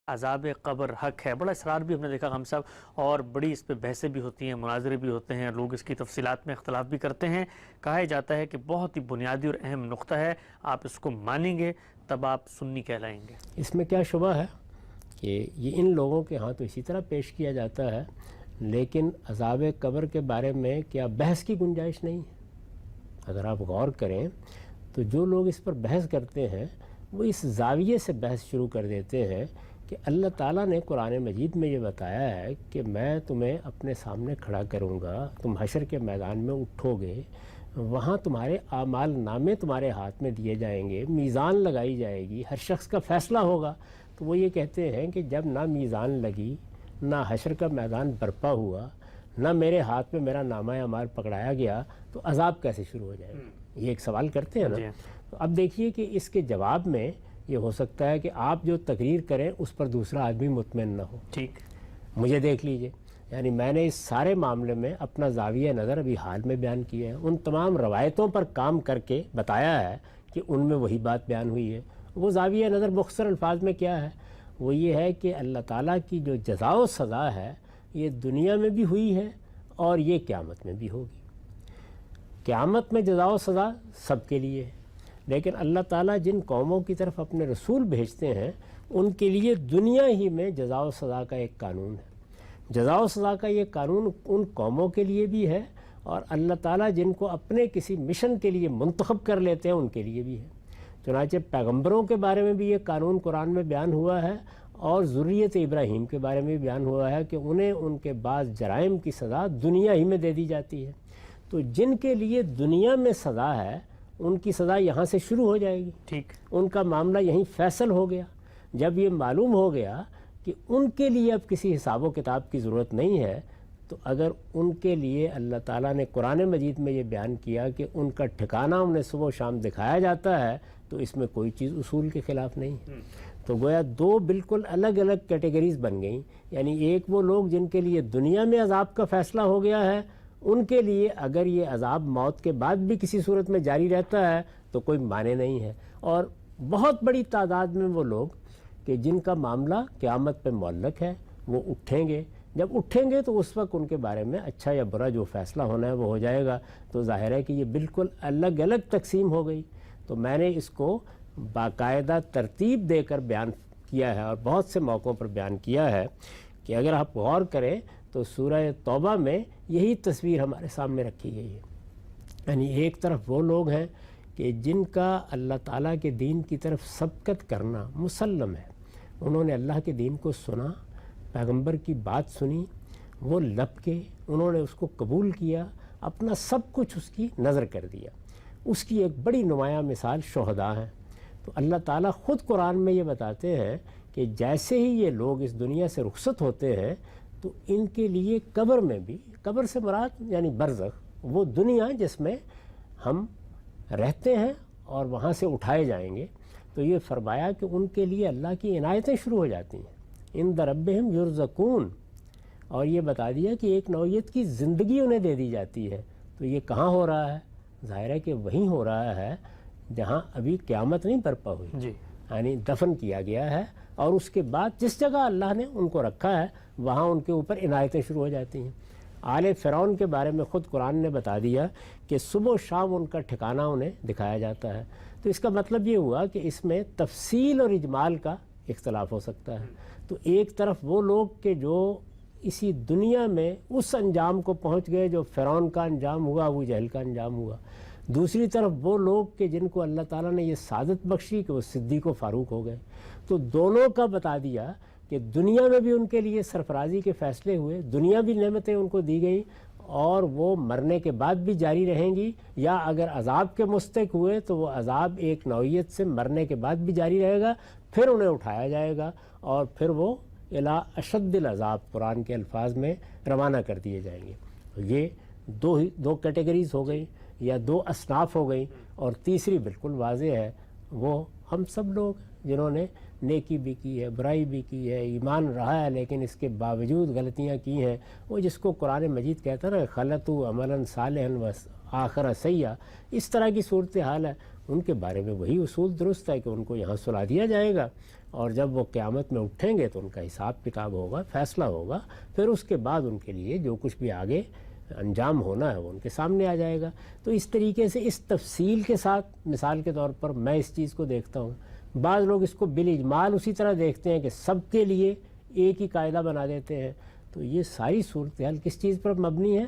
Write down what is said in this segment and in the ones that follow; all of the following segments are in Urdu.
عذاب قبر حق ہے، بڑا اصرار بھی ہم نے دیکھا خام صاحب، اور بڑی اس پہ بحثیں بھی ہوتی ہیں، مناظرے بھی ہوتے ہیں، لوگ اس کی تفصیلات میں اختلاف بھی کرتے ہیں۔ کہا جاتا ہے کہ بہت ہی بنیادی اور اہم نقطہ ہے، آپ اس کو مانیں گے تب آپ سنی کہلائیں گے۔ اس میں کیا شبہ ہے کہ یہ ان لوگوں کے ہاں تو اسی طرح پیش کیا جاتا ہے، لیکن عذاب قبر کے بارے میں کیا بحث کی گنجائش نہیں ہے؟ اگر آپ غور کریں تو جو لوگ اس پر بحث کرتے ہیں وہ اس زاویے سے بحث شروع کر دیتے ہیں کہ اللہ تعالیٰ نے قرآن مجید میں یہ بتایا ہے کہ میں تمہیں اپنے سامنے کھڑا کروں گا، تم حشر کے میدان میں اٹھو گے، وہاں تمہارے اعمال نامے تمہارے ہاتھ میں دیے جائیں گے، میزان لگائی جائے گی، ہر شخص کا فیصلہ ہوگا۔ تو وہ یہ کہتے ہیں کہ جب نہ میزان لگی، نہ حشر کا میدان برپا ہوا، نہ میرے ہاتھ میں میرا نامہ اعمال پکڑایا گیا، تو عذاب کیسے شروع ہو جائے گا؟ یہ ایک سوال کرتے ہیں نا۔ تو اب دیکھیے کہ اس کے جواب میں یہ ہو سکتا ہے کہ آپ جو تقریر کریں اس پر دوسرا آدمی مطمئن نہ ہو۔ ٹھیک، مجھے دیکھ لیجئے، یعنی میں نے اس سارے معاملے میں اپنا زاویہ نظر ابھی حال میں بیان کیا ہے، ان تمام روایتوں پر کام کر کے بتایا ہے کہ ان میں وہی بات بیان ہوئی ہے۔ وہ زاویہ نظر مختصر الفاظ میں کیا ہے؟ وہ یہ ہے کہ اللہ تعالیٰ کی جو جزا و سزا ہے یہ دنیا میں بھی ہوئی ہے اور یہ قیامت میں بھی ہوگی۔ قیامت میں جزا و سزا سب کے لیے ہے، لیکن اللہ تعالیٰ جن قوموں کی طرف اپنے رسول بھیجتے ہیں ان کے لیے دنیا ہی میں جزا و سزا کا ایک قانون ہے۔ جزا و سزا کا یہ قانون ان قوموں کے لیے بھی ہے، اور اللہ تعالیٰ جن کو اپنے کسی مشن کے لیے منتخب کر لیتے ہیں ان کے لیے بھی ہے۔ چنانچہ پیغمبروں کے بارے میں بھی یہ قانون قرآن میں بیان ہوا ہے، اور ذریت ابراہیم کے بارے میں بھی بیان ہوا ہے کہ انہیں ان کے بعض جرائم کی سزا دنیا ہی میں دے دی جاتی ہے۔ تو جن کے لیے دنیا میں سزا ہے ان کی سزا یہاں سے شروع ہو جائے گی، ٹھیک، ان کا معاملہ یہیں فیصل ہو گیا۔ جب یہ معلوم ہو گیا کہ ان کے لیے اب کسی حساب و کتاب کی ضرورت نہیں ہے، تو اگر ان کے لیے اللہ تعالیٰ نے قرآن مجید میں یہ بیان کیا کہ ان کا ٹھکانہ انہیں صبح و شام دکھایا جاتا ہے، تو اس میں کوئی چیز اصول کے خلاف نہیں ہے۔ تو گویا دو بالکل الگ الگ کیٹیگریز بن گئیں، یعنی ایک وہ لوگ جن کے لیے دنیا میں عذاب کا فیصلہ ہو گیا ہے، ان کے لیے اگر یہ عذاب موت کے بعد بھی کسی صورت میں جاری رہتا ہے تو کوئی معنی نہیں ہے، اور بہت بڑی تعداد میں وہ لوگ کہ جن کا معاملہ قیامت پہ معلق ہے، وہ اٹھیں گے۔ جب اٹھیں گے تو اس وقت ان کے بارے میں اچھا یا برا جو فیصلہ ہونا ہے وہ ہو جائے گا۔ تو ظاہر ہے کہ یہ بالکل الگ الگ تقسیم ہو گئی۔ تو میں نے اس کو باقاعدہ ترتیب دے کر بیان کیا ہے، اور بہت سے موقعوں پر بیان کیا ہے کہ اگر آپ غور کریں تو سورہ توبہ میں یہی تصویر ہمارے سامنے رکھی گئی ہے۔ یعنی ایک طرف وہ لوگ ہیں کہ جن کا اللہ تعالیٰ کے دین کی طرف سبقت کرنا مسلم ہے، انہوں نے اللہ کے دین کو سنا، پیغمبر کی بات سنی، وہ لپ کے انہوں نے اس کو قبول کیا، اپنا سب کچھ اس کی نظر کر دیا۔ اس کی ایک بڑی نمایاں مثال شہداء ہیں۔ تو اللہ تعالیٰ خود قرآن میں یہ بتاتے ہیں کہ جیسے ہی یہ لوگ اس دنیا سے رخصت ہوتے ہیں تو ان کے لیے قبر میں بھی، قبر سے مراد یعنی برزخ، وہ دنیا جس میں ہم رہتے ہیں اور وہاں سے اٹھائے جائیں گے، تو یہ فرمایا کہ ان کے لیے اللہ کی عنایتیں شروع ہو جاتی ہیں، عند ربہم یرزقون، اور یہ بتا دیا کہ ایک نوعیت کی زندگی انہیں دے دی جاتی ہے۔ تو یہ کہاں ہو رہا ہے؟ ظاہر ہے کہ وہیں ہو رہا ہے جہاں ابھی قیامت نہیں برپا ہوئی، جی، یعنی دفن کیا گیا ہے، اور اس کے بعد جس جگہ اللہ نے ان کو رکھا ہے وہاں ان کے اوپر عنایتیں شروع ہو جاتی ہیں۔ آل فرعون کے بارے میں خود قرآن نے بتا دیا کہ صبح و شام ان کا ٹھکانہ انہیں دکھایا جاتا ہے۔ تو اس کا مطلب یہ ہوا کہ اس میں تفصیل اور اجمال کا اختلاف ہو سکتا ہے۔ تو ایک طرف وہ لوگ کہ جو اسی دنیا میں اس انجام کو پہنچ گئے جو فرعون کا انجام ہوا، ابو جہل کا انجام ہوا، دوسری طرف وہ لوگ کہ جن کو اللہ تعالیٰ نے یہ سعادت بخشی کہ وہ صدیق و فاروق ہو گئے۔ تو دونوں کا بتا دیا کہ دنیا میں بھی ان کے لیے سرفرازی کے فیصلے ہوئے، دنیا بھی نعمتیں ان کو دی گئیں، اور وہ مرنے کے بعد بھی جاری رہیں گی، یا اگر عذاب کے مستحق ہوئے تو وہ عذاب ایک نوعیت سے مرنے کے بعد بھی جاری رہے گا، پھر انہیں اٹھایا جائے گا اور پھر وہ الی اشد العذاب قرآن کے الفاظ میں روانہ کر دیے جائیں گے۔ یہ دو کیٹیگریز ہو گئی یا دو اصناف ہو گئی، اور تیسری بالکل واضح ہے، وہ ہم سب لوگ جنہوں نے نیکی بھی کی ہے، برائی بھی کی ہے، ایمان رہا ہے لیکن اس کے باوجود غلطیاں کی ہیں، وہ جس کو قرآن مجید کہتا ہے نا خلطوا عملا صالحا و آخر سیئا، اس طرح کی صورتحال ہے۔ ان کے بارے میں وہی اصول درست ہے کہ ان کو یہاں سلا دیا جائے گا، اور جب وہ قیامت میں اٹھیں گے تو ان کا حساب کتاب ہوگا، فیصلہ ہوگا، پھر اس کے بعد ان کے لیے جو کچھ بھی آگے انجام ہونا ہے وہ ان کے سامنے آ جائے گا۔ تو اس طریقے سے اس تفصیل کے ساتھ مثال کے طور پر میں اس چیز کو دیکھتا ہوں۔ بعض لوگ اس کو بالاجمال اسی طرح دیکھتے ہیں کہ سب کے لیے ایک ہی قاعدہ بنا دیتے ہیں۔ تو یہ ساری صورتحال کس چیز پر مبنی ہے؟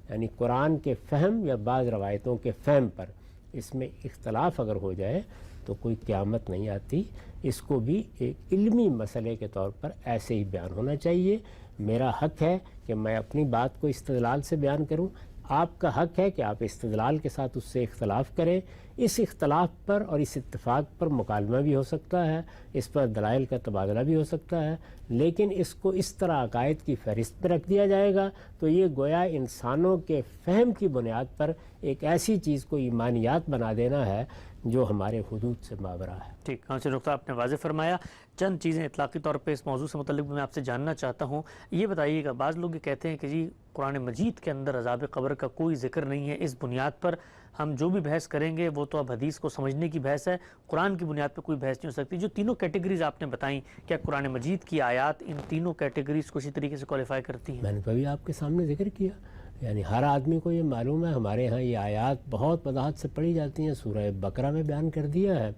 یعنی قرآن کے فہم یا بعض روایتوں کے فہم پر۔ اس میں اختلاف اگر ہو جائے تو کوئی قیامت نہیں آتی، اس کو بھی ایک علمی مسئلے کے طور پر ایسے ہی بیان ہونا چاہیے۔ میرا حق ہے کہ میں اپنی بات کو استدلال سے بیان کروں، آپ کا حق ہے کہ آپ استدلال کے ساتھ اس سے اختلاف کریں۔ اس اختلاف پر اور اس اتفاق پر مکالمہ بھی ہو سکتا ہے، اس پر دلائل کا تبادلہ بھی ہو سکتا ہے، لیکن اس کو اس طرح عقائد کی فہرست پہ رکھ دیا جائے گا تو یہ گویا انسانوں کے فہم کی بنیاد پر ایک ایسی چیز کو ایمانیات بنا دینا ہے جو ہمارے حدود سے ماورا ہے۔ ٹھیک، کونسل نقطہ آپ نے واضح فرمایا۔ چند چیزیں اطلاقی طور پہ اس موضوع سے متعلق میں آپ سے جاننا چاہتا ہوں۔ یہ بتائیے گا، بعض لوگ یہ کہتے ہیں کہ جی قرآن مجید کے اندر عذاب قبر کا کوئی ذکر نہیں ہے، اس بنیاد پر ہم جو بھی بحث کریں گے وہ تو اب حدیث کو سمجھنے کی بحث ہے، قرآن کی بنیاد پہ کوئی بحث نہیں ہو سکتی۔ جو تینوں کیٹیگریز آپ نے بتائیں، کیا قرآن مجید کی آیات ان تینوں کیٹیگریز کو اسی طریقے سے کوالیفائی کرتی ہیں؟ میں نے کبھی آپ کے سامنے ذکر کیا، یعنی ہر آدمی کو یہ معلوم ہے، ہمارے ہاں یہ آیات بہت وضاحت سے پڑھی جاتی ہیں۔ سورہ بقرہ میں بیان کر دیا ہے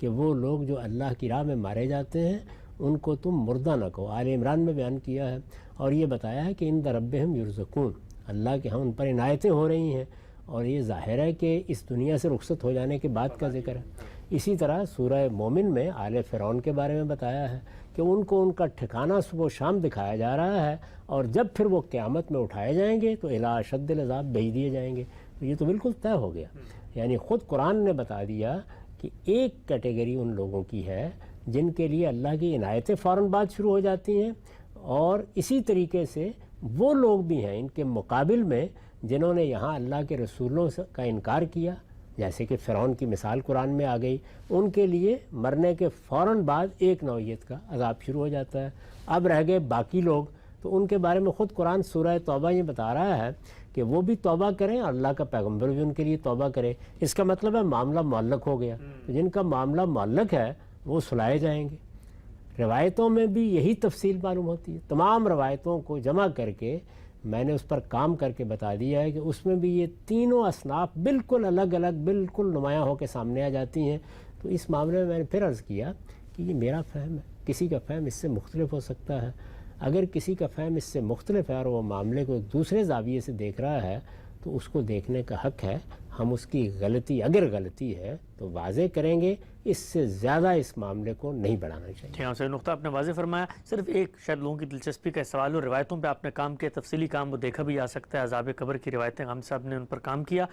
کہ وہ لوگ جو اللہ کی راہ میں مارے جاتے ہیں ان کو تم مردہ نہ کہو۔ آل عمران میں بیان کیا ہے، اور یہ بتایا ہے کہ عند ربہم یرزقون، اللہ کے ہاں ان پر عنایتیں ہو رہی ہیں، اور یہ ظاہر ہے کہ اس دنیا سے رخصت ہو جانے کے بعد کا ذکر ہے۔ اسی طرح سورہ مومن میں آل فرعون کے بارے میں بتایا ہے کہ ان کو ان کا ٹھکانہ صبح و شام دکھایا جا رہا ہے، اور جب پھر وہ قیامت میں اٹھائے جائیں گے تو الی اشد العذاب بھیج دیے جائیں گے۔ تو یہ تو بالکل طے ہو گیا، یعنی خود قرآن نے بتا دیا کہ ایک کیٹیگری ان لوگوں کی ہے جن کے لیے اللہ کی عنایتیں فوراً بعد شروع ہو جاتی ہیں، اور اسی طریقے سے وہ لوگ بھی ہیں ان کے مقابل میں جنہوں نے یہاں اللہ کے رسولوں کا انکار کیا، جیسے کہ فرعون کی مثال قرآن میں آ گئی، ان کے لیے مرنے کے فوراً بعد ایک نوعیت کا عذاب شروع ہو جاتا ہے۔ اب رہ گئے باقی لوگ، تو ان کے بارے میں خود قرآن سورہ توبہ یہ بتا رہا ہے کہ وہ بھی توبہ کریں اور اللہ کا پیغمبر بھی ان کے لیے توبہ کرے۔ اس کا مطلب ہے معاملہ معلق ہو گیا، تو جن کا معاملہ معلق ہے وہ سلائے جائیں گے۔ روایتوں میں بھی یہی تفصیل معلوم ہوتی ہے، تمام روایتوں کو جمع کر کے میں نے اس پر کام کر کے بتا دیا ہے کہ اس میں بھی یہ تینوں اصناف بالکل الگ الگ، بالکل نمایاں ہو کے سامنے آ جاتی ہیں۔ تو اس معاملے میں نے پھر عرض کیا کہ یہ میرا فہم ہے، کسی کا فہم اس سے مختلف ہو سکتا ہے۔ اگر کسی کا فہم اس سے مختلف ہے اور وہ معاملے کو ایک دوسرے زاویے سے دیکھ رہا ہے تو اس کو دیکھنے کا حق ہے۔ ہم اس کی غلطی، اگر غلطی ہے تو واضح کریں گے، اس سے زیادہ اس معاملے کو نہیں بڑھانا چاہیے۔ ٹھیک ہے، سر نقطہ آپ نے واضح فرمایا۔ صرف ایک شاید لوگوں کی دلچسپی کا سوال ہو، روایتوں پہ آپ نے کام کیا، تفصیلی کام وہ دیکھا بھی جا سکتا ہے، عذاب قبر کی روایتیں ہم صاحب نے ان پر کام کیا۔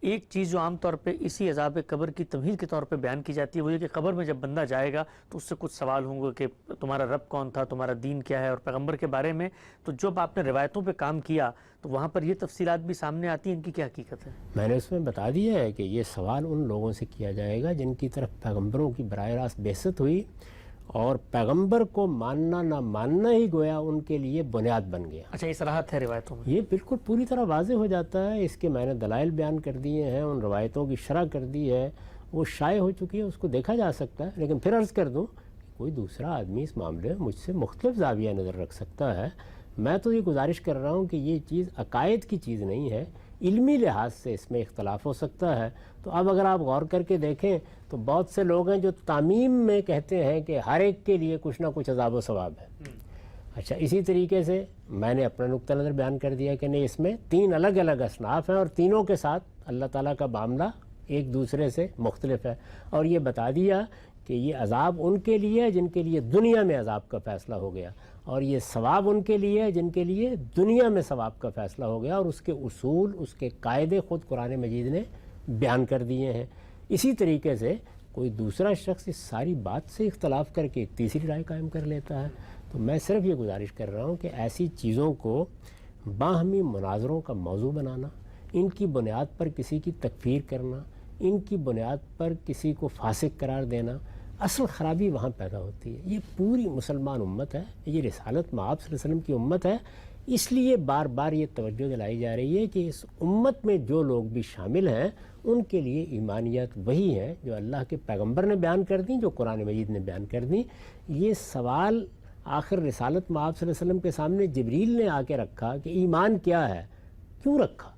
ایک چیز جو عام طور پہ اسی عذاب قبر کی تمہید کے طور پہ بیان کی جاتی ہے وہ یہ کہ قبر میں جب بندہ جائے گا تو اس سے کچھ سوال ہوں گے کہ تمہارا رب کون تھا، تمہارا دین کیا ہے، اور پیغمبر کے بارے میں۔ تو جب آپ نے روایتوں پہ کام کیا تو وہاں پر یہ تفصیلات بھی سامنے آتی ہیں، ان کی کیا حقیقت ہے؟ میں نے اس میں بتا دیا ہے کہ یہ سوال ان لوگوں سے کیا جائے گا جن کی طرف پیغمبروں کی براہ راست بعثت ہوئی، اور پیغمبر کو ماننا نہ ماننا ہی گویا ان کے لیے بنیاد بن گیا۔ اچھا، یہ صراحت ہے روایتوں میں؟ یہ بالکل پوری طرح واضح ہو جاتا ہے، اس کے میں نے دلائل بیان کر دیے ہیں، ان روایتوں کی شرح کر دی ہے، وہ شائع ہو چکی ہے، اس کو دیکھا جا سکتا ہے۔ لیکن پھر عرض کر دوں کہ کوئی دوسرا آدمی اس معاملے میں مجھ سے مختلف زاویہ نظر رکھ سکتا ہے۔ میں تو یہ گزارش کر رہا ہوں کہ یہ چیز عقائد کی چیز نہیں ہے، علمی لحاظ سے اس میں اختلاف ہو سکتا ہے۔ تو اب اگر آپ غور کر کے دیکھیں تو بہت سے لوگ ہیں جو تعمیم میں کہتے ہیں کہ ہر ایک کے لیے کچھ نہ کچھ عذاب و ثواب ہے۔ اچھا، اسی طریقے سے میں نے اپنا نقطہ نظر بیان کر دیا کہ نہیں، اس میں تین الگ الگ اصناف ہیں اور تینوں کے ساتھ اللہ تعالیٰ کا معاملہ ایک دوسرے سے مختلف ہے، اور یہ بتا دیا کہ یہ عذاب ان کے لیے ہے جن کے لیے دنیا میں عذاب کا فیصلہ ہو گیا، اور یہ ثواب ان کے لیے ہے جن کے لیے دنیا میں ثواب کا فیصلہ ہو گیا، اور اس کے اصول، اس کے قاعدے خود قرآن مجید نے بیان کر دیے ہیں۔ اسی طریقے سے کوئی دوسرا شخص اس ساری بات سے اختلاف کر کے ایک تیسری رائے قائم کر لیتا ہے۔ تو میں صرف یہ گزارش کر رہا ہوں کہ ایسی چیزوں کو باہمی مناظروں کا موضوع بنانا، ان کی بنیاد پر کسی کی تکفیر کرنا، ان کی بنیاد پر کسی کو فاسق قرار دینا، اصل خرابی وہاں پیدا ہوتی ہے۔ یہ پوری مسلمان امت ہے، یہ رسالت مآب صلی اللہ علیہ وسلم کی امت ہے، اس لیے بار بار یہ توجہ دلائی جا رہی ہے کہ اس امت میں جو لوگ بھی شامل ہیں ان کے لیے ایمانیات وہی ہیں جو اللہ کے پیغمبر نے بیان کر دیں، جو قرآن مجید نے بیان کر دیں۔ یہ سوال آخر رسالت مآب صلی اللہ علیہ وسلم کے سامنے جبریل نے آ کے رکھا کہ ایمان کیا ہے، کیوں رکھا؟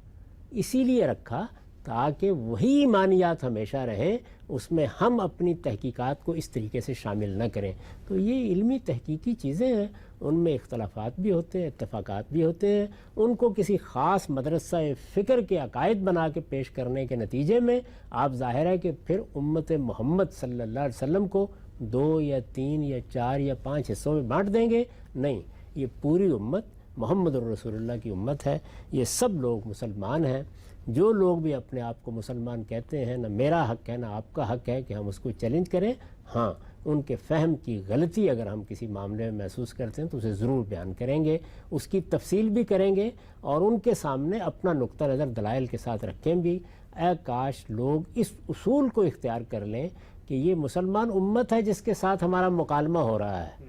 اسی لیے رکھا تاکہ وہی ایمانیات ہمیشہ رہیں، اس میں ہم اپنی تحقیقات کو اس طریقے سے شامل نہ کریں۔ تو یہ علمی تحقیقی چیزیں ہیں، ان میں اختلافات بھی ہوتے ہیں، اتفاقات بھی ہوتے ہیں، ان کو کسی خاص مدرسہ فکر کے عقائد بنا کے پیش کرنے کے نتیجے میں آپ ظاہر ہے کہ پھر امت محمد صلی اللہ علیہ وسلم کو 2 یا 3 یا 4 یا 5 حصوں میں بانٹ دیں گے۔ نہیں، یہ پوری امت محمد الرسول اللہ کی امت ہے، یہ سب لوگ مسلمان ہیں۔ جو لوگ بھی اپنے آپ کو مسلمان کہتے ہیں، نہ میرا حق ہے نہ آپ کا حق ہے کہ ہم اس کو چیلنج کریں۔ ہاں، ان کے فہم کی غلطی اگر ہم کسی معاملے میں محسوس کرتے ہیں تو اسے ضرور بیان کریں گے، اس کی تفصیل بھی کریں گے اور ان کے سامنے اپنا نقطہ نظر دلائل کے ساتھ رکھیں بھی۔ اے کاش لوگ اس اصول کو اختیار کر لیں کہ یہ مسلمان امت ہے جس کے ساتھ ہمارا مکالمہ ہو رہا ہے۔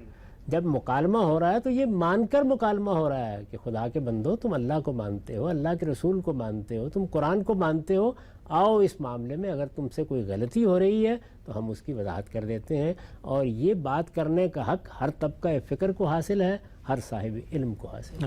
جب مکالمہ ہو رہا ہے تو یہ مان کر مکالمہ ہو رہا ہے کہ خدا کے بندو، تم اللہ کو مانتے ہو، اللہ کے رسول کو مانتے ہو، تم قرآن کو مانتے ہو، آؤ اس معاملے میں اگر تم سے کوئی غلطی ہو رہی ہے تو ہم اس کی وضاحت کر دیتے ہیں۔ اور یہ بات کرنے کا حق ہر طبقہ فکر کو حاصل ہے، ہر صاحب علم کو حاصل ہے۔